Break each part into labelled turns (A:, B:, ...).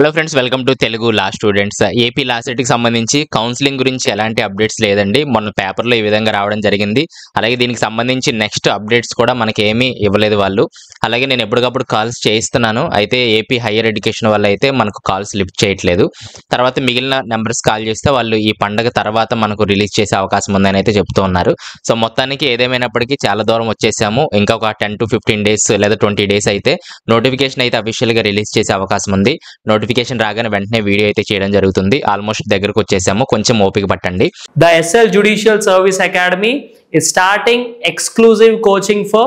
A: Hello friends, welcome to Telugu law students. AP లా సెట్కి సంబంధించి counselling గురించి ఎలాంటి అప్డేట్స్ లేదండి. మొన్న పేపర్లో ఈ విధంగా రావడం జరిగింది. అలాగే దీనికి సంబంధించి నెక్స్ట్ అప్డేట్స్ కూడా మనకి ఏమీ ఇవ్వలేదు వాళ్ళు. అలాగే నేను ఎప్పటికప్పుడు కాల్స్ చేయిస్తున్నాను. అయితే ఏపీ హైయర్ ఎడ్యుకేషన్ వల్ల అయితే మనకు కాల్స్ లిఫ్ట్ చేయట్లేదు. తర్వాత మిగిలిన నెంబర్స్ కాల్ చేస్తే వాళ్ళు ఈ పండగ తర్వాత మనకు రిలీజ్ చేసే అవకాశం ఉందని అయితే చెప్తూ ఉన్నారు. సో మొత్తానికి ఏదేమైనప్పటికీ చాలా దూరం వచ్చేసాము. ఇంకా ఒక 10 to 15 డేస్ లేదా 20 డేస్ అయితే నోటిఫికేషన్ అయితే అఫీషియల్గా రిలీజ్ చేసే అవకాశం ఉంది. నోటిఫికేషన్ రాగానే వెంటనే వీడియో అయితే చేయడం జరుగుతుంది. ఆల్మోస్ట్ దగ్గరకు వచ్చేసాము, కొంచెం ఓపిక పట్టండి.
B: The SL Judicial Service Academy is starting exclusive coaching for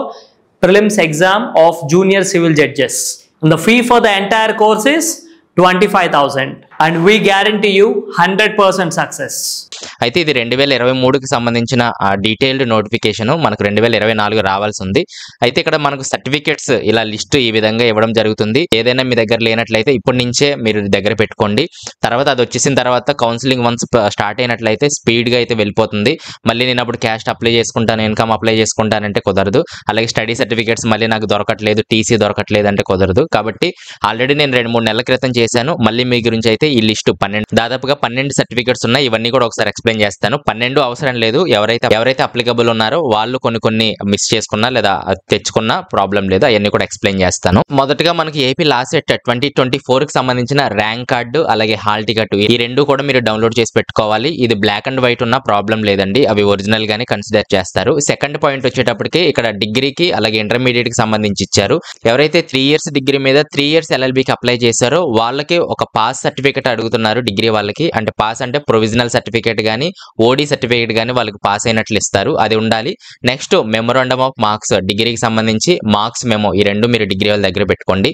B: prelims exam of junior civil judges. And the fee for the entire course is 25,000 and we guarantee you 100% success.
A: అయితే ఇది 2023కి సంబంధించిన డీటెయిల్డ్ నోటిఫికేషన్ మనకు 2024 రావాల్సి ఉంది. అయితే ఇక్కడ మనకు certificates ఇలా లిస్ట్ ఈ విధంగా ఇవ్వడం జరుగుతుంది. ఏదైనా మీ దగ్గర లేనట్లయితే ఇప్పటి నుంచే మీరు దగ్గర పెట్టుకోండి. తర్వాత అది వచ్చేసిన తర్వాత కౌన్సిలింగ్ వన్స్ స్టార్ట్ అయినట్లయితే స్పీడ్గా అయితే వెళ్ళిపోతుంది. మళ్ళీ నేను అప్పుడు క్యాస్ట్ అప్లై చేసుకుంటాను, ఇన్కమ్ అప్లై చేసుకుంటానంటే కుదరదు. అలాగే స్టడీ సర్టిఫికేట్స్ మళ్ళీ నాకు దొరకట్లేదు, టీసీ దొరకట్లేదు అంటే కుదరదు. కాబట్టి ఆల్రెడీ నేను 2-3 నెలల క్రితం చేశాను. మళ్ళీ మీ గురించి అయితే ఈ లిస్టు దాదాపుగా 12 సర్టిఫికేట్స్ ఉన్నాయి. ఇవన్నీ కూడా ఒకసారి ఎక్స్ప్లెయిన్ చేస్తాను. 12 అవసరం లేదు. ఎవరైతే అప్లికబుల్ ఉన్నారో వాళ్ళు కొన్ని మిస్ చేసుకున్నా లేదా తెచ్చుకున్నా ప్రాబ్లం లేదు. అవన్నీ కూడా ఎక్స్ప్లెయిన్ చేస్తాను. మొదటగా మనకి ఏపీ లా సెట్ 2024కి సంబంధించిన ర్యాంక్ కార్డు అలాగే హాల్ టికెట్ ఈ రెండు కూడా మీరు డౌన్లోడ్ చేసి పెట్టుకోవాలి. ఇది బ్లాక్ అండ్ వైట్ ఉన్న ప్రాబ్లం లేదండి, అవి ఒరిజినల్ గానే కన్సిడర్ చేస్తారు. సెకండ్ పాయింట్ వచ్చేటప్పటికి ఇక్కడ డిగ్రీకి అలాగే ఇంటర్మీడియట్ కి సంబంధించి ఇచ్చారు. ఎవరైతే 3 years డిగ్రీ మీద 3 years LLBకి అప్లై చేశారో వాళ్ళకి ఒక పాస్ సర్టిఫికేట్ అడుగుతున్నారు. డిగ్రీ వాళ్ళకి అంటే పాస్ అంటే ప్రొవిజనల్ సర్టిఫికేట్ గానీ ఓడి సర్టిఫికేట్ గానీ వాళ్ళకి పాస్ అయినట్లు ఇస్తారు, అది ఉండాలి. నెక్స్ట్ మెమోరాండమ్ ఆఫ్ మార్క్స్, డిగ్రీకి సంబంధించి మార్క్స్ మెమో, ఈ రెండు మీరు డిగ్రీ వాళ్ళ దగ్గర పెట్టుకోండి.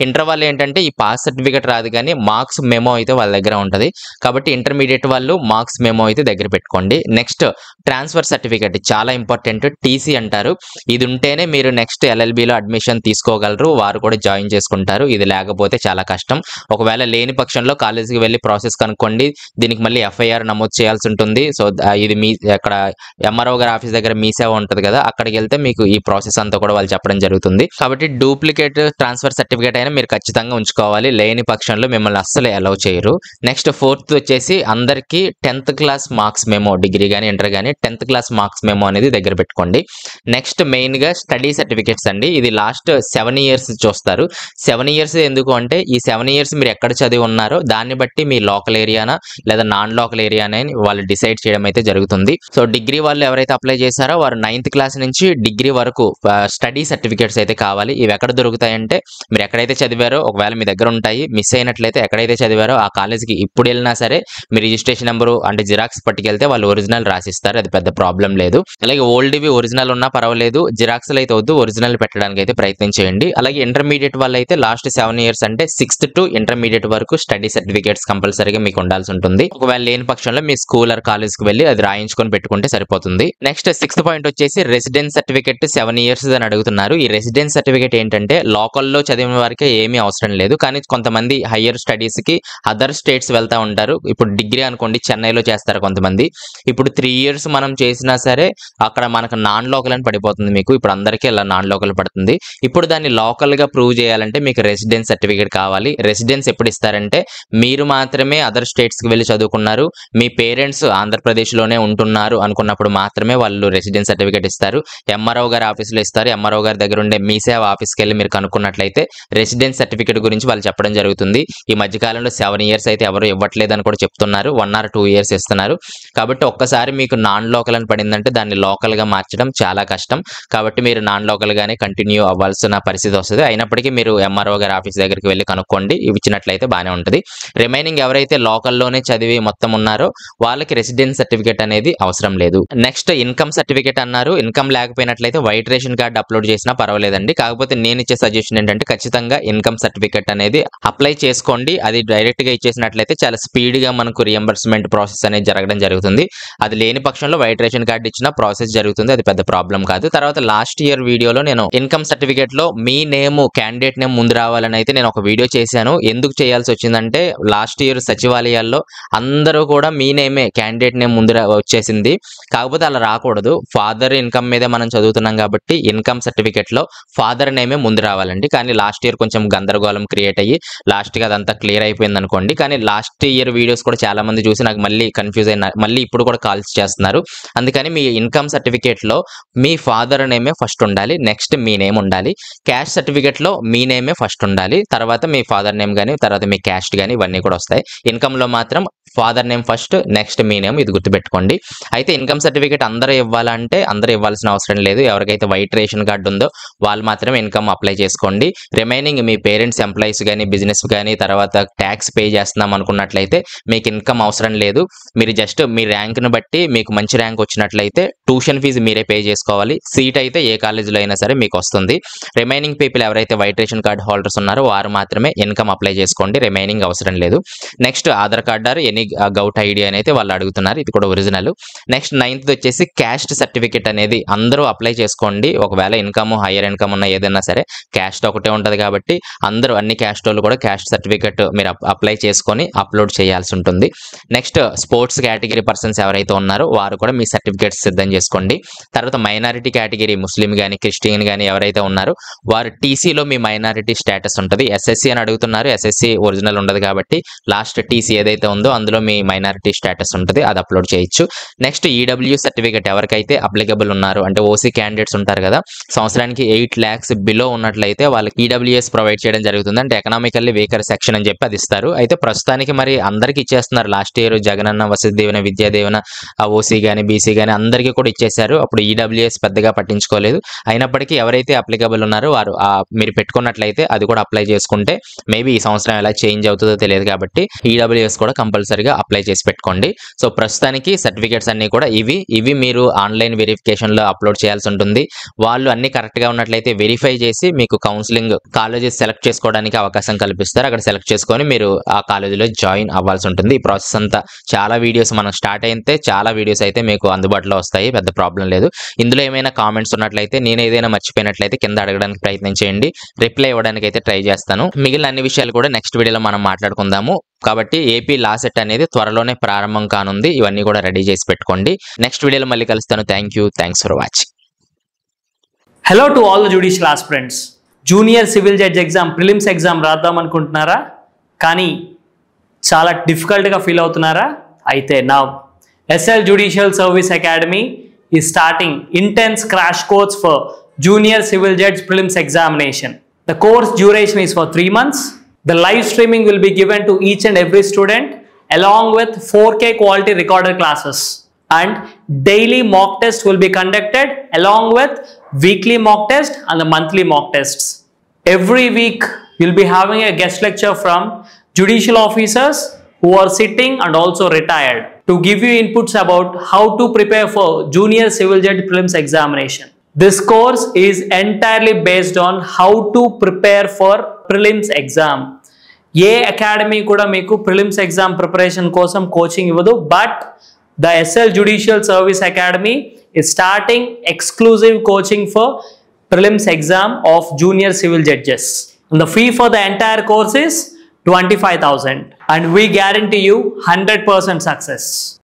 A: ఇంటర్ వాళ్ళు ఏంటంటే ఈ పాస్ సర్టిఫికేట్ రాదు కానీ మార్క్స్ మెమో అయితే వాళ్ళ దగ్గర ఉంటుంది. కాబట్టి ఇంటర్మీడియట్ వాళ్ళు మార్క్స్ మెమో అయితే దగ్గర పెట్టుకోండి. నెక్స్ట్ ట్రాన్స్ఫర్ సర్టిఫికేట్ చాలా ఇంపార్టెంట్, టీసీ అంటారు. ఇది ఉంటేనే మీరు నెక్స్ట్ LLBలో అడ్మిషన్ తీసుకోగలరు, వారు కూడా జాయిన్ చేసుకుంటారు. ఇది లేకపోతే చాలా కష్టం. ఒకవేళ లేని పక్షంలో కాలేజీకి వెళ్ళి ప్రాసెస్ కనుక్కోండి. దీనికి మళ్ళీ FIR నమోదు చేయాల్సి ఉంటుంది. సో ఇది మీ అక్కడ MRO గారి ఆఫీస్ దగ్గర మీ సేవ ఉంటుంది కదా, అక్కడికి వెళ్తే మీకు ఈ ప్రాసెస్ అంతా కూడా వాళ్ళు చెప్పడం జరుగుతుంది. కాబట్టి డూప్లికేట్ ట్రాన్స్ఫర్ సర్టిఫికేట్ అయినా మీరు ఖచ్చితంగా ఉంచుకోవాలి. లేని పక్షంలో మిమ్మల్ని అస్సలు అలౌ చేయరు. నెక్స్ట్ ఫోర్త్ వచ్చేసి అందరికీ 10th class marks memo, degree కానీ ఇంటర్ కానీ 10th క్లాస్ మార్క్స్ మెమో అనేది దగ్గర పెట్టుకోండి. నెక్స్ట్ మెయిన్ గా స్టడీ సర్టిఫికేట్స్ అండి. ఇది లాస్ట్ 7 years చూస్తారు. 7 years ఎందుకు అంటే ఈ 7 years మీరు ఎక్కడ చదివి ఉన్నారో దాన్ని బట్టి మీ లోకల్ ఏరియానా లేదా నాన్ లోకల్ ఏరియానే వాళ్ళు డిసైడ్ చేయడం అయితే జరుగుతుంది. సో డిగ్రీ వాళ్ళు ఎవరైతే అప్లై చేశారో వారు 9th క్లాస్ నుంచి డిగ్రీ వరకు స్టడీ సర్టిఫికేట్స్ అయితే కావాలి. ఇవి ఎక్కడ దొరుకుతాయంటే మీరు ఎక్కడైతే చదివారో ఒకవేళ మీ దగ్గర ఉంటాయి, మిస్ అయినట్లయితే ఎక్కడైతే చదివారో ఆ కాలేజీకి ఇప్పుడు వెళ్ళినా సరే మీ రిజిస్ట్రేషన్ నెంబరు అంటే జిరాక్స్ పట్టుకెళ్తే వాళ్ళు ఒరిజినల్ రాసిస్తారు, అది పెద్ద ప్రాబ్లం లేదు. అలాగే ఓల్డ్వి ఒరిజినల్ ఉన్నా పర్వాలేదు, జిరాక్స్లు అయితే వద్దు, ఒరిజినల్ పెట్టడానికి అయితే ప్రయత్నం చేయండి. అలాగే ఇంటర్మీడియట్ వాళ్ళు అయితే లాస్ట్ 7 years అంటే 6th to ఇంటర్మీడియట్ వరకు స్టడీ సర్టిఫికేట్స్ కంపల్సరీగా మీకు ఉండాల్సి ఉంటుంది. ఒకవేళ లేని పక్షంలో మీ స్కూల్ ఆర్ కాలేజ్కి వెళ్ళి అది రాయించుకొని పెట్టుకుంటే సరిపోతుంది. నెక్స్ట్ 6th పాయింట్ వచ్చేసి రెసిడెన్స్ సర్టిఫికేట్ 7 years అని అడుగుతున్నారు. ఈ రెసిడెన్స్ సర్టిఫికేట్ ఏంటంటే లోకల్లో చదివిన వారికి ఏమీ అవసరం లేదు, కానీ కొంతమంది హయ్యర్ స్టడీస్ కి అదర్ స్టేట్స్ వెళ్తా ఉంటారు. ఇప్పుడు డిగ్రీ అనుకోండి చెన్నైలో చేస్తారు కొంతమంది. ఇప్పుడు 3 years మనం చేసినా సరే అక్కడ మనకు నాన్ లోకల్ అని పడిపోతుంది. మీకు ఇప్పుడు అందరికీ ఇలా నాన్ లోకల్ పడుతుంది. ఇప్పుడు దాన్ని లోకల్ గా ప్రూవ్ చేయాలంటే మీకు రెసిడెన్స్ సర్టిఫికేట్ కావాలి. రెసిడెన్స్ ఎప్పుడు ఇస్తారంటే మీరు మాత్రమే అదర్ స్టేట్స్ కి వెళ్ళి చదువుకున్నారు, మీ పేరెంట్స్ ఆంధ్రప్రదేశ్ లోనే ఉంటున్నారు అనుకున్నప్పుడు మాత్రమే వాళ్ళు రెసిడెన్స్ సర్టిఫికేట్ ఇస్తారు. MRO గారి ఆఫీసులో ఇస్తారు. MRO గారి దగ్గర ఉండే మీ సేవ ఆఫీస్కి వెళ్ళి మీరు కనుక్కున్నట్లయితే రెసిడెన్స్ సర్టిఫికేట్ గురించి వాళ్ళు చెప్పడం జరుగుతుంది. ఈ మధ్యకాలంలో 7 years అయితే ఎవరు ఇవ్వట్లేదు అని కూడా చెప్తున్నారు, 1 or 2 years ఇస్తున్నారు. కాబట్టి ఒక్కసారి మీకు నాన్ లోకల్ అని పడిందంటే దాన్ని లోకల్ గా మార్చడం చాలా కష్టం. కాబట్టి మీరు నాన్ లోకల్ గానే కంటిన్యూ అవ్వాల్సిన పరిస్థితి వస్తుంది. అయినప్పటికీ మీరు MRO గారి ఆఫీస్ దగ్గరికి వెళ్ళి కనుక్కోండి, ఇచ్చినట్లయితే బాగానే ఉంటుంది. రిమైనింగ్ ఎవరైతే లోకల్లోనే చదివి మొత్తం ఉన్నారో వాళ్ళకి రెసిడెన్స్ సర్టిఫికేట్ అనేది అవసరం లేదు. నెక్స్ట్ ఇన్కమ్ సర్టిఫికేట్ అన్నారు. ఇన్కమ్ లేకపోయినట్లయితే వైట్ రేషన్ కార్డ్ అప్లోడ్ చేసినా పర్వాలేదండి. కాకపోతే నేను ఇచ్చే సజెషన్ ఏంటంటే ఖచ్చితంగా ఇన్కమ్ సర్టిఫికేట్ అనేది అప్లై చేసుకోండి. అది డైరెక్ట్ గా ఇచ్చేసినట్లయితే చాలా స్పీడ్ గా మనకు రియంబర్స్మెంట్ ప్రాసెస్ అనేది జరగడం జరుగుతుంది. అది లేని పక్షంలో వైట్ రేషన్ కార్డ్ ఇచ్చిన ప్రాసెస్ జరుగుతుంది, అది పెద్ద ప్రాబ్లం కాదు. తర్వాత లాస్ట్ ఇయర్ వీడియోలో నేను ఇన్కమ్ సర్టిఫికేట్ లో మీ నేమ్ క్యాండిడేట్ నేమ్ ముందు రావాలని అయితే నేను ఒక వీడియో చేశాను. ఎందుకు చేయాల్సి వచ్చిందంటే లాస్ట్ ఇయర్ సచివాలయాల్లో అందరూ కూడా మీ నేమే క్యాండిడేట్ నేమ్ ముందు వచ్చేసింది. కాకపోతే అలా రాకూడదు. ఫాదర్ ఇన్కమ్ మీదే మనం చదువుతున్నాం కాబట్టి ఇన్కమ్ సర్టిఫికేట్ లో ఫాదర్ నేమే ముందు రావాలండి. కానీ లాస్ట్ ఇయర్ కొంచెం గందరగోళం క్రియేట్ అయ్యి లాస్ట్ కి అదంతా క్లియర్ అయిపోయింది అనుకోండి. కానీ లాస్ట్ ఇయర్ వీడియోస్ కూడా చాలా మంది చూసి నాకు మళ్ళీ కన్ఫ్యూజ్ అయిన మళ్ళీ ఇప్పుడు కూడా కాల్స్ చేస్తున్నారు. అందుకని మీ ఇన్కమ్ సర్టిఫికేట్ లో మీ ఫాదర్ నేమే ఫస్ట్ ఉండాలి, నెక్స్ట్ మీ నేమ్ ఉండాలి. క్యాస్ట్ సర్టిఫికేట్ లో మీ నేమే ఫస్ట్ ఉండాలి, తర్వాత మీ ఫాదర్ నేమ్ కానీ తర్వాత మీ క్యాస్ట్ కానీ ఇవన్నీ కూడా వస్తాయి. ఇన్కమ్ లో మాత్రం ఫాదర్ నేమ్ ఫస్ట్, నెక్స్ట్ మీ నేమ్, ఇది గుర్తుపెట్టుకోండి. అయితే ఇన్కమ్ సర్టిఫికేట్ అందరూ ఇవ్వాలంటే అందరూ ఇవ్వాల్సిన అవసరం లేదు. ఎవరికైతే వైట్ రేషన్ కార్డు ఉందో వాళ్ళు మాత్రమే ఇన్కమ్ అప్లై చేసుకోండి. రిమైనింగ్ మీ పేరెంట్స్ ఎంప్లాయీస్ కానీ బిజినెస్ కానీ తర్వాత ట్యాక్స్ పే చేస్తున్నాం అనుకున్నట్లయితే మీకు ఇన్కమ్ అవసరం లేదు. మీరు జస్ట్ మీ ర్యాంక్ను బట్టి మీకు మంచి ర్యాంక్ వచ్చినట్లయితే ట్యూషన్ ఫీజు మీరే పే చేసుకోవాలి. సీట్ అయితే ఏ కాలేజీలో అయినా సరే మీకు వస్తుంది. రిమైనింగ్ పీపుల్ ఎవరైతే వైట్ రేషన్ కార్డు హోల్డర్స్ ఉన్నారో వారు మాత్రమే ఇన్కమ్ అప్లై చేసుకోండి, రిమైనింగ్ అవసరం లేదు. Next Aadhaar card or any govt ID అనేది వాళ్ళు అడుగుతున్నారు, ఇది కూడా ఒరిజినల్. నెక్స్ట్ 9th వచ్చేసి క్యాస్ట్ సర్టిఫికేట్ అనేది అందరూ అప్లై చేసుకోండి. ఒకవేళ ఇన్కమ్ హైయర్ ఇన్కమ్ ఉన్న ఏదైనా సరే క్యాస్ట్ ఒకటే ఉంటుంది కాబట్టి అందరూ అన్ని క్యాస్ట్ వాళ్ళు కూడా క్యాస్ట్ సర్టిఫికేట్ మీరు అప్లై చేసుకొని అప్లోడ్ చేయాల్సి ఉంటుంది. నెక్స్ట్ స్పోర్ట్స్ కేటగిరీ పర్సన్స్ ఎవరైతే ఉన్నారో వారు కూడా మీ సర్టిఫికేట్స్ సిద్ధం చేసుకోండి. తర్వాత మైనారిటీ కేటగిరీ ముస్లిం కానీ క్రిస్టియన్ కానీ ఎవరైతే ఉన్నారో వారు టీసీలో మీ మైనారిటీ స్టేటస్ ఉంటుంది. ఎస్ఎస్సి అని అడుగుతున్నారు, ఎస్ఎస్సి ఒరిజినల్ ఉండదు కాబట్టి లాస్ట్ టీసీ ఏదైతే ఉందో అందులో మీ మైనారిటీ స్టేటస్ ఉంటుంది, అది అప్లోడ్ చేయొచ్చు. నెక్స్ట్ ఈడబ్ల్యూ సర్టిఫికేట్ ఎవరికైతే అప్లికబుల్ ఉన్నారో అంటే ఓసీ క్యాండిడేట్స్ ఉంటారు కదా, సంవత్సరానికి 8 lakhs బిలో ఉన్నట్లయితే వాళ్ళకి ఈడబ్ల్యూఎస్ ప్రొవైడ్ చేయడం జరుగుతుంది. అంటే ఎకనామికల్లీ వీకర్ సెక్షన్ అని చెప్పి అది ఇస్తారు. అయితే ప్రస్తుతానికి మరి అందరికి ఇచ్చేస్తున్నారు. Last year Jagananna Vasathi Deevena Vidya Deevena OC కానీ బీసీ కానీ అందరికీ కూడా ఇచ్చేశారు. అప్పుడు ఈడబ్ల్యూఎస్ పెద్దగా పట్టించుకోలేదు. అయినప్పటికీ ఎవరైతే అప్లికబుల్ ఉన్నారో వారు మీరు పెట్టుకున్నట్లయితే అది కూడా అప్లై చేసుకుంటే మేబీ ఈ సంవత్సరం ఎలా చేంజ్ అవుతుందో తెలియదు కాబట్టి ఈడబ్ల్యూఎస్ కూడా కంపల్సరీగా అప్లై చేసి పెట్టుకోండి. సో ప్రస్తుతానికి సర్టిఫికేట్స్ అన్ని కూడా ఇవి మీరు ఆన్లైన్ వెరిఫికేషన్ లో అప్లోడ్ చేయాల్సి ఉంటుంది. వాళ్ళు అన్ని కరెక్ట్ గా ఉన్నట్లయితే వెరిఫై చేసి మీకు కౌన్సిలింగ్ కాలేజెస్ సెలెక్ట్ చేసుకోవడానికి అవకాశం కల్పిస్తారు. అక్కడ సెలెక్ట్ చేసుకొని మీరు ఆ కాలేజీలో జాయిన్ అవ్వాల్సి ఉంటుంది. ఈ ప్రాసెస్ అంతా చాలా వీడియోస్ మనం స్టార్ట్ అయితే చాలా వీడియోస్ అయితే మీకు అందుబాటులో వస్తాయి, పెద్ద ప్రాబ్లం లేదు. ఇందులో ఏమైనా కామెంట్స్ ఉన్నట్లయితే నేను ఏదైనా మర్చిపోయినట్లయితే కింద అడగడానికి ప్రయత్నం చేయండి, రిప్లై ఇవ్వడానికి అయితే ట్రై చేస్తాను. మిగిలిన అన్ని విషయాలు కూడా నెక్స్ట్ వీడియోలో మనం మాట్లాడుకుందాము. కాబట్టి ఏపీ లా సెట్ అనేది త్వరలోనే ప్రారంభం కానుంది. ఇవన్నీ కూడా రెడీ చేసి పెట్టుకోండి. నెక్స్ట్ వీడియోలో మళ్ళీ కలుస్తాను. Thanks for watching.
B: Hello to all the judicial aspirants. Junior civil judge exam prelims exam రాద్దాం అనుకుంటున్నారా? కానీ చాలా డిఫికల్ట్గా ఫీల్ అవుతున్నారా? అయితే నా SL Judicial Service Academy is starting intense crash course for Junior Civil Judge Prelims Examination. The course duration is for 3 months. The live streaming will be given to each and every student along with 4K quality recorded classes. And daily mock test will be conducted along with weekly mock test and the monthly mock tests. Every week you'll be having a guest lecture from judicial officers who are sitting and also retired to give you inputs about how to prepare for Junior Civil Judge Prelims Examination. This course is entirely based on how to prepare for prelims exam. A academy కూడా మీకు prelims exam preparation కోసం coaching ఇవ్వదు. But the SL Judicial Service Academy is starting exclusive coaching for prelims exam of junior civil judges. And the fee for the entire course is 25,000 and we guarantee you 100% success.